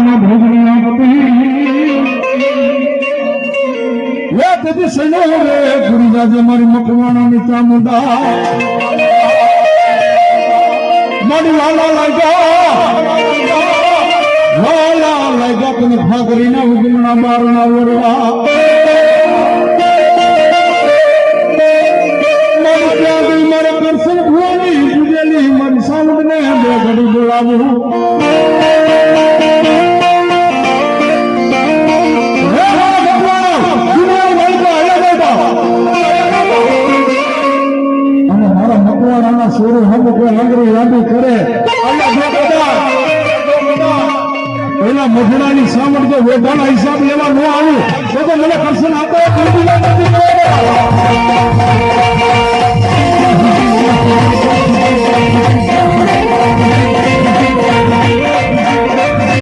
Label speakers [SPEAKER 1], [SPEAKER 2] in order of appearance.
[SPEAKER 1] મકવાણા ભોગની આપતી વે તેથી સનો રે ગુરુદાજે મારી મકવાણાની ચામુંડા મારી લાલા લાગ્યા તને ફાગરીના ઉગમણા બારના વરવા મારે કરશન ભૂવાની પૂજેલી મારી સાવડને બે ઘડી બોલાવું અને મારા મકવાણાના સોરો હમ કોઈ લંગરી લાંબી કરે પેલા મજડાની સામડ જો વેઢાના હિસાબ લેવા ન આવ્યું તો મને કરશન આપો Thank you.